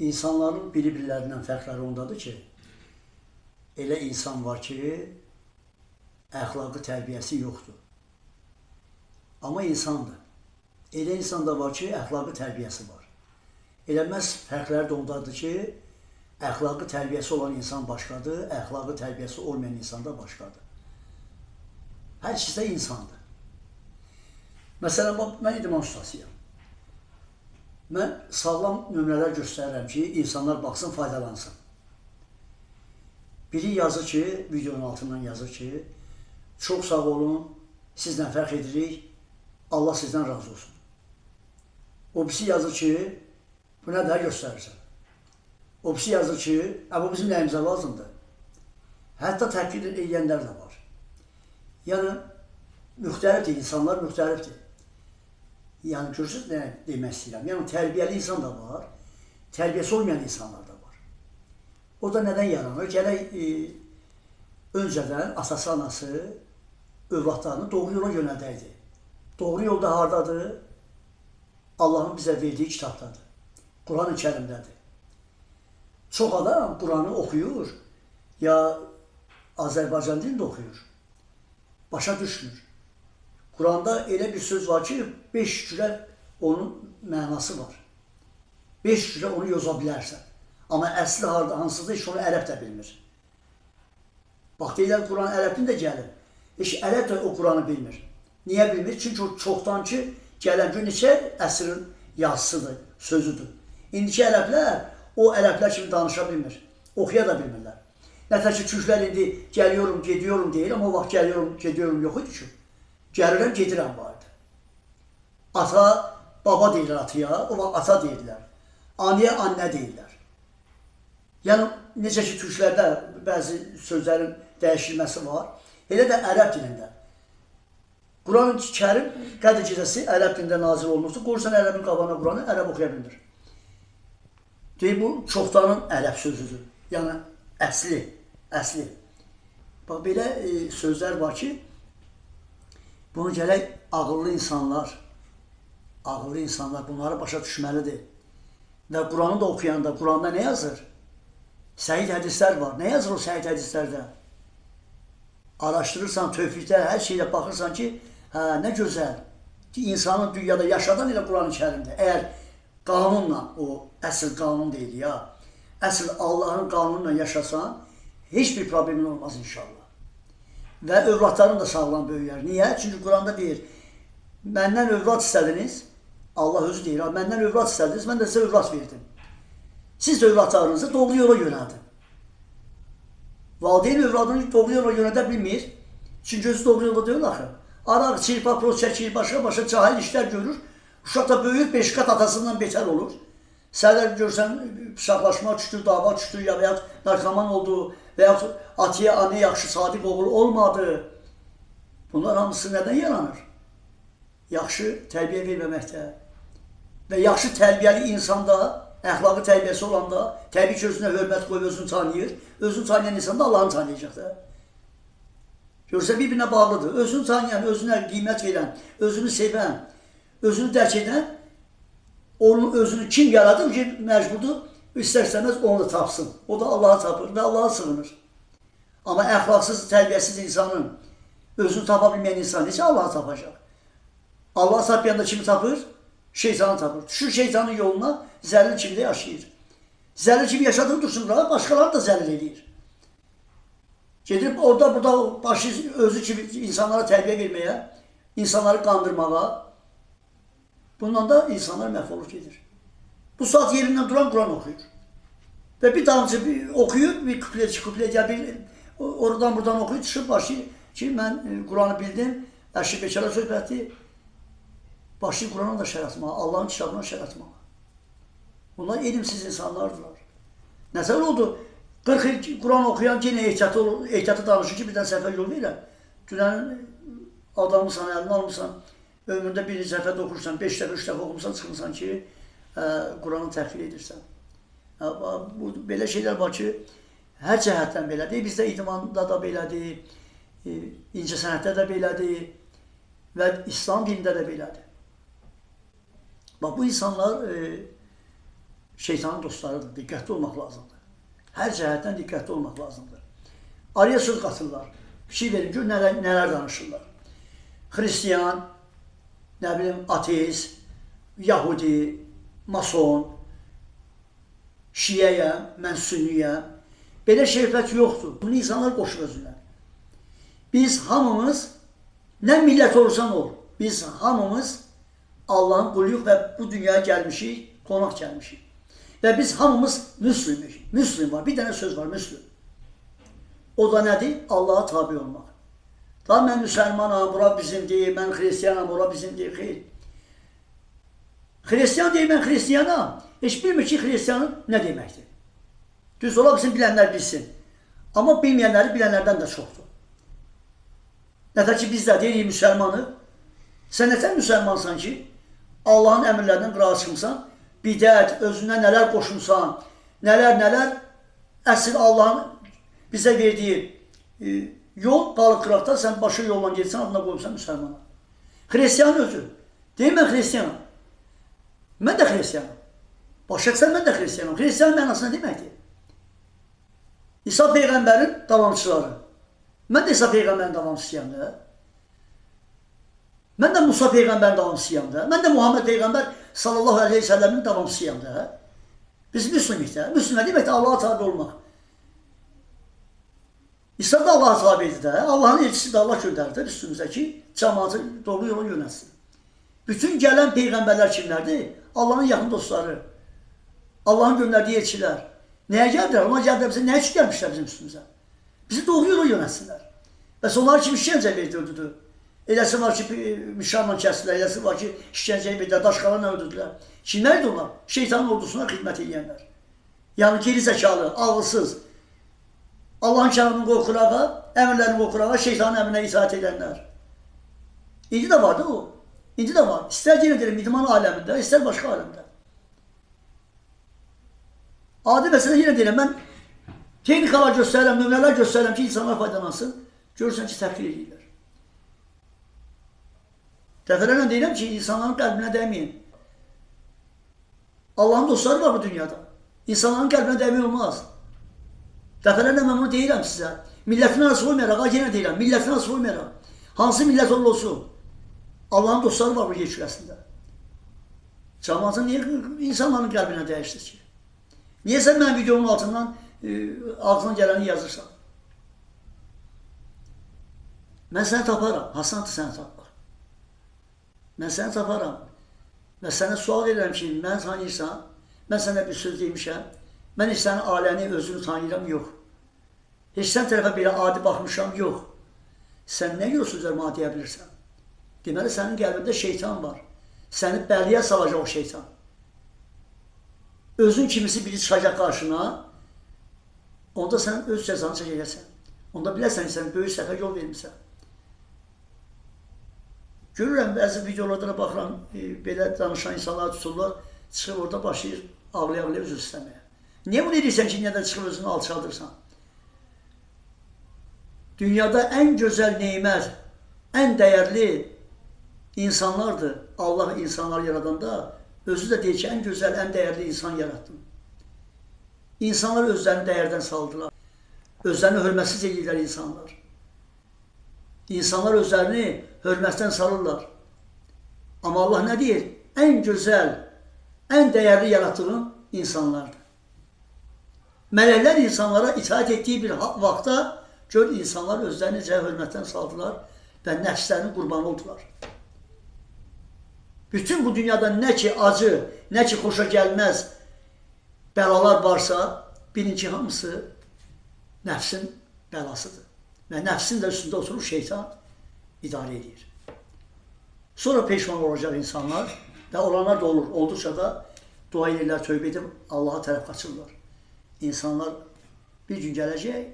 İnsanların bir-birlərindən fərqləri ondadır ki, elə insan var ki, əxlaqı tərbiyəsi yoxdur. Amma insandır. Elə insan da var ki, əxlaqı tərbiyəsi var. Elə məhz fərqləri də ondadır ki, əxlaqı tərbiyəsi olan insan başqadır, əxlaqı tərbiyəsi olmayan insan da başqadır. Hər ikisi də insandır. Məsələn, mən idman ustasıyam. Mən sağlam nömrələr göstərirəm ki, insanlar baxsın, faydalansın. Biri yazır ki, videonun altından yazır ki, çox sağ olun, sizlə fərq edirik, Allah sizdən razı olsun. O birisi yazır ki, bu nə də göstərirsən. O birisi yazır ki, bu bizim nəyimizə lazımdır. Hətta təqdir edənlər də var. Yəni, müxtəlifdir, insanlar müxtəlifdir. Yəni, görürsünüz nə demək istəyirəm. Yəni, tərbiyəli insan da var, tərbiyəsi olmayan insanlar da var. O da nədən yaranır? Gələk, öncədən atası, anası övladlarını doğru yola yönədəydi. Doğru yolda hardadır? Allahın bizə verdiyi kitabdadır. Quran-ı Kərimdədir. Çox adam Quranı oxuyur, ya Azərbaycan dilində oxuyur. Başa düşmür. Quranda elə bir söz var ki, 5 şükürə onun mənası var. 5 şükürə onu yoza bilərsən. Amma əsli hansıdır, heç onu ərəb də bilmir. Bax, deyilər, Quran ərəbdən də gəlir. Heç ərəb də o Quranı bilmir. Niyə bilmir? Çünki o çoxdan ki, gələn gün neçə əsrin yazısıdır, sözüdür. İndiki ərəblər o ərəblər kimi danışa bilmir. Oxuya da bilmirlər. Nətər ki, türklər indi gəliyorum, gediyorum deyil, amma o vaxt gəliyorum, gediyorum yox idi ki. Gəlirəm, gedirəm vardı. Ata, baba deyirlər ataya, o vaxt ata deyirlər. Anaya, annə deyirlər. Yəni, necə ki, türklərdə bəzi sözlərin dəyişilməsi var, elə də ərəb dilində. Quran-ı Kərim Qədr gecəsi ərəb dilində nazil olmuşdur. Qoyursan ərəbin qabağına Quranı, ərəb oxuya bilmir. Deyir, bu çoxdanın ərəb sözüdür. Yəni, əsli. Bax, belə sözlər var ki, bunu gələk ağıllı insanlar bunları başa düşməlidir. Və Quranı da oxuyanda, Quranda nə yazır? Səhih hədislər var. Nə yazır o səhih hədislərdə? Araşdırırsan, tövfikdə, hər şeylə baxırsan ki, nə gözəl ki, insanın dünyada yaşadan elə Quran-ı Kərimdir. Əgər qanunla, o əsl qanun deyil ya, əsl Allahın qanunla yaşasan, heç bir problemin olmaz inşallah. Və övladların da sağlam böyüyər. Niyə? Çünki Quranda deyir, məndən övlad istədiniz, Allah özü deyir, məndən övlad istədiniz, mən də sizə övlad verdim. Siz də övladlarınızı doğru yola yönəldin. Valideyn övladını doğru yola yönədə bilmir. Çünki özü doğru yola deyil axı. Araq, çirpa, proz çəkir, başqa cahil işlər görür. Uşaq da böyür, 5 qat atasından betər olur. Səhər görsən, bıçaqlaşma düşdür, dava düşdür, ya və ya narkoman oldu, və ya atiyə, anə yaxşı, sadiq oğul olmadı. Bunlar hamısı nədən yaranır? Yaxşı tərbiyə verməməkdə. Və yaxşı tərbiyəli insanda, əxlaqı tərbiyəsi olanda, təbii ki, özünə hörmət qoyub, özünü tanıyır. Özünü tanıyan insan da Allahını tanıyacaq da. Görsə, bir-birinə bağlıdır. Özünü tanıyan, özünə qiymət verən, özünü sevən, özünü dərk edən, onun özünü kim yaradır ki, məcburdur, istər-istəməz onu da tapsın. O da Allah'a tapır və Allah'a sığınır. Amma əxlaqsız, tərbiyəsiz insanın, özünü tapa bilməyən insan necə Allah'a tapacaq? Allah'a tapmayanda kimi tapır? Şeytanı tapır. Düşür şeytanın yoluna, zəlil kimi də yaşayır. Zəlil kimi yaşadığı dursun, başqaları da zəlil edir. Gedib orada, burada başı özü kimi insanlara tərbiyə verməyə, insanları qandırmağa, bundan da insanlar məhv olur gedir. Bu saat yerindən duran Quran oxuyur. Və bir damcı oxuyur, bir kuplet ya bir oradan buradan oxuyur, çıxıb başı ki, mən Quranı bildim, əşi bekara söhbəti, başı Quran'a da şər atmağa, Allahın kitabına şər atmağa. Bunlar elmsiz insanlardılar. Nəsəl oldu, 40 il Quran oxuyan yenə ehtiyatı danışır ki, birdən səhvə yol verirəm. Dünənin adamısan, əlini almışsan, ömründə birinci səhvədə oxursan, 5 dəfə, 3 dəfə oxumsan, çıxırsan ki, Quranı təhqir edirsən. Belə şeylər var ki, hər cəhətdən belədir. Bizdə idmanda da belədir, incəsənətdə də belədir və İslam dinində də belədir. Bax, bu insanlar şeytanın dostlarıdır. Diqqətli olmaq lazımdır. Hər cəhətdən diqqətli olmaq lazımdır. Araya söz qatırlar. Bir şey verin, gör nələr danışırlar. Xristiyan, nə bilim, ateist, Yahudi, mason, şiyəyəm, mən sünniyəm. Belə şerfət yoxdur. Bunu insanlar qoşur özündən. Biz hamımız, nə millət olursan ol, biz hamımız Allahın quluyuq və bu dünyaya gəlmişik, qonaq gəlmişik. Və biz hamımız müslümük. Müslüm var, bir dənə söz var, müslüm. O da nədir? Allaha tabi olmaq. Da mən müsəlmanam, bura bizimdir, mən xristiyanam, bura bizimdir, xeyr. Xristiyan deyil, mən xristiyanam. Heç bilmir ki, xristiyanın nə deməkdir. Düz ola bilsin, bilənlər bilsin. Amma bilməyənləri bilənlərdən də çoxdur. Nətər ki, biz də deyirik müsəlmanı. Sən nətər müsəlmansan ki, Allahın əmrlərindən qırağa çıxmısan, bidət, özündən nələr qoşumsan, nələr, əsl Allahın bizə verdiyi yol, qalıq qıraqda sən başı yolla gelsən, adına qoyumsan müsəlmana. Xristiyan özü. Deyim, mən xristiyanam. Mən də xristiyanam. Başaqsan, mən də xristiyanam. Xristiyan mənası nə deməkdir? İsa Peyğəmbərin davamçıları. Mən də İsa Peyğəmbərin davamçısıyam da. Mən də Musa Peyğəmbərin davamçısıyam da. Mən də Muhammed Peyğəmbər sallallahu aleyhi ve sellemin davamçısıyam da. Biz müslümik də. Müslüm nə deməkdir? Allaha tabi olmaq. İsa da Allaha tabidir də. Allahın elçisi də Allah göndərdi üstümüzə ki, cəmaatı doğru yola yönəlsin. Bütün gələn Peyğəmbərlər kimlərdir? Allahın yaxın dostları. Allahın göndərdiyi elçilər. Nəyə gəldilər? Ona gəldilər bizə. Nə üçün gəlmişlər bizim üstümüzə? Bizi doğru yola yönəlsinlər. Bəs onlar kim işgəncə verdi, öldürdü? Eləsi var ki, mişarla kəsdilər. Eləsi var ki, işgəncəyə verdilər, daşqalarla öldürdülər. Kimlərdir onlar? Şeytanın ordusuna xidmət edənlər. Yəni geri zəkalı, ağılsız. Allahın kəlamını qorxurağa, əmrlərini qorxurağa, şeytanın əmrinə itaat edənlər. İndi də vardı o. İndi də var. İstər yenə deyirəm, idman aləmində, istər başqa aləmdə. Adi məsələ yenə deyirəm, mən texnikalar göstərirəm, nömrələr göstərirəm ki, insanlar faydalansın. Görürsən ki, təhqir edirlər. Dəfələrlə deyirəm ki, insanların qəlbinə dəyməyin. Allahın dostları var bu dünyada. İnsanların qəlbinə dəymək olmaz. Dəfələrlə mən bunu deyirəm sizə. Millətin arası olmayaraq, yenə deyirəm, millətin arası olmayaraq. Hansı millət olsun? Allahın dostları var bu yer kürəsində. Cəmaatın niyə insanların qəlbinə dəyişdir ki? Niyə sən mənim videomun altından ağzına gələni yazırsan? Mən səni taparam. Hasandır səni tapmaq. Mən səni taparam. Və sənə sual edirəm ki, mən tanıyırsan, mən sənə bir söz deymişəm, mən heç sənin aləni, özünü tanıyıram, yox. Heç sən tərəfə belə adi baxmışam, yox. Sən nə görə sözlər mənə deyə bilirsən? Deməli, sənin qəlbində şeytan var. Səni bəliyə salacaq o şeytan. Özün kimisi biri çıxacaq qarşına, onda sən öz cəzanı çəkəcəksən. Onda bilərsən ki, sən böyük səhvə yol vermirsən. Görürəm, bəzi videolarına baxıram, belə danışan insanlar tuturlar, çıxıb orada başlayır ağlaya-ağlaya özür istəməyə. Niyə bunu edirsən ki, niyə də çıxıb özünü alçaldırsan? Dünyada ən gözəl neymət, ən dəyərli insanlardır. Allah insanlar yaradanda özü də deyir ki, ən gözəl, ən dəyərli insan yarattım. İnsanlar özlərini dəyərdən saldılar. Özlərini hörmətsiz edirlər insanlar. İnsanlar özlərini hörmətdən salırlar. Amma Allah nə deyir? Ən gözəl, ən dəyərli yaratdığım insanlardır. Mələklər insanlara itaat etdiyi bir vaxtda gör insanlar özlərini necə hörmətdən saldılar və nəfslərinin qurbanı oldular. Bütün bu dünyada nə ki acı, nə ki xoşa gəlməz bəlalar varsa, bilin ki, hamısı nəfsin bəlasıdır. Və nəfsin də üstündə oturur şeytan idarə edir. Sonra peşman olacaq insanlar və olanlar da olur. Olduqca da dua edirlər, tövbə edib Allaha tərəf qaçırlar. İnsanlar bir gün gələcək,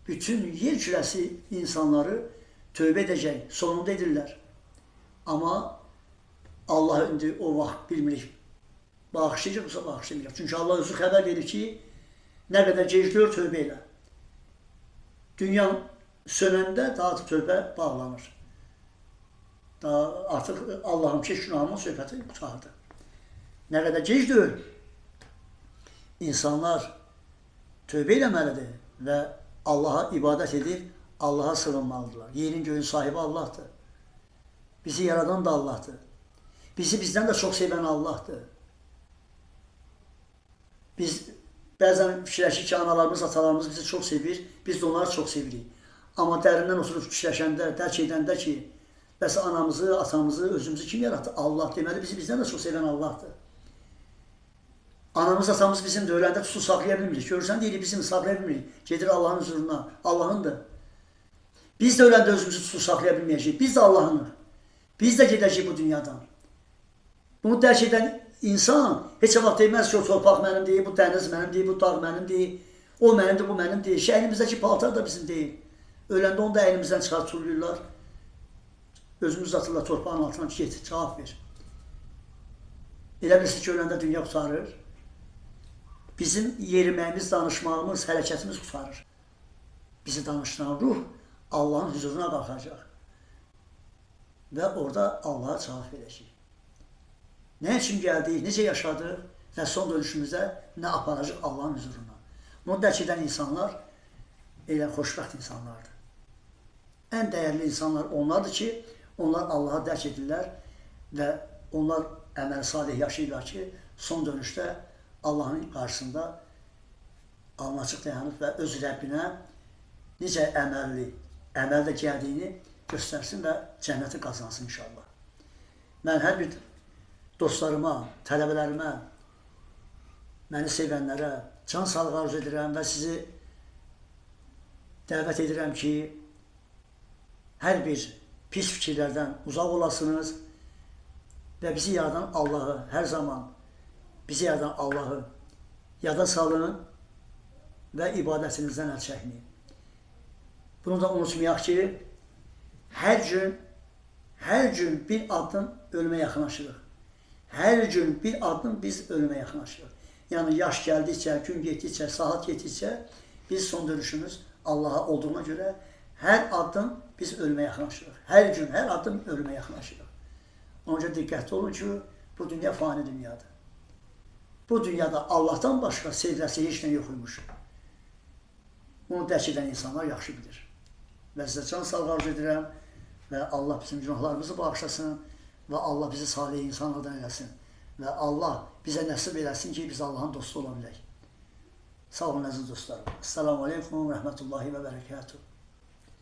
bütün yer kürəsi insanları tövbə edəcək, sonunda edirlər. Amma Allah indi o vaxt bilmirik, bağışlayacaqsa bağışlayacaq. Çünki Allah özü xəbər verir ki, nə qədər gec gör tövbə elə. Dünya sönəndə daha tövbə bağlanır. Daha artıq Allah'ın keş günahının söhbəti qutardı. Nə qədər gec deyil, insanlar tövbə eləməlidir və Allaha ibadət edib Allaha sığınmalıdırlar. Yerin göyün sahibi Allahdır. Bizi yaradan da Allahdır. Bizi bizdən də çox sevən Allahdır. Biz bəzən fikirləşik ki, analarımız, atalarımız bizi çox sevir, biz də onları çox sevirik. Amma dərindən oturub fikirləşəndə, dərk edəndə ki, bəs anamızı, atamızı, özümüzü kim yarattı? Allah. Deməli, bizi bizdən də çox sevən Allahdır. Anamız, atamız bizim də öləndə tutu saxlaya bilmirik. Görürsən, deyirik, bizim saxlaya bilmirik. Gedir Allahın huzuruna, Allahındır. Biz də öləndə özümüzü tutu saxlaya bilməyəcəyik. Biz də Allahınıq. Biz də gedəcəyik bu dünyadan. Bunu dərk edən insan heç vaxt deməz ki, o torpaq mənim deyil, bu dəniz mənim deyil, bu dağ mənim deyil, o mənimdir, bu mənim deyil. Əynimizdəki paltar da bizim deyil. Öləndə onu da əynimizdən çıxar tulluyurlar. Özümüz atırlar torpağın altına ki, get, cavab ver. Elə bilirsin ki, öləndə dünya qutarır. Bizim yeriməyimiz, danışmağımız, hərəkətimiz qutarır. Bizi danışdıran ruh Allahın huzuruna qalxacaq. Və orada Allaha cavab verəcək. Nə üçün gəldik, necə yaşadıq, nə son dönüşümüzdə, nə aparacaq Allahın huzuruna. Bunu dərk edən insanlar elə xoşbəxt insanlardır. Ən dəyərli insanlar onlardır ki, onlar Allaha dərk edirlər və onlar əməl salih yaşayırlar ki, son dönüşdə Allahın qarşısında alnı açıq dayanıb və öz Rəbbinə necə əməldə gəldiyini göstərsin və cənnəti qazansın inşallah. Mən hər bir dostlarıma, tələbələrimə, məni sevənlərə can sağlığı arzu edirəm və sizi dəvət edirəm ki, hər bir pis fikirlərdən uzaq olasınız və bizi yaradan Allahı hər zaman bizi yaradan Allahı yada salın və ibadətinizdən əl çəkməyin. Bunu da unutmayaq ki, hər gün bir addım ölümə yaxınlaşırıq. Hər gün bir addım biz ölümə yaxınlaşırıq. Yəni, yaş gəldikcə, gün getdikcə, saat getdikcə biz son dönüşümüz Allaha olduğuna görə hər addım biz ölümə yaxınlaşırıq. Hər gün, hər addım ölümə yaxınlaşırıq. Ona görə diqqətli olun ki, bu dünya fani dünyadır. Bu dünyada Allahdan başqa sevgiləsi heç nə yoxuymuş. Bunu dərk edən insanlar yaxşı bilir. Və sizə can sağlığı arzu edirəm və Allah bizim günahlarımızı bağışlasın və Allah bizi salih insanlardan eləsin və Allah bizə nəsib eləsin ki, biz Allahın dostu ola bilək. Sağ olun əziz dostlarım. Esselamu aleykum və rəhmətullahi və bərəkatuhu.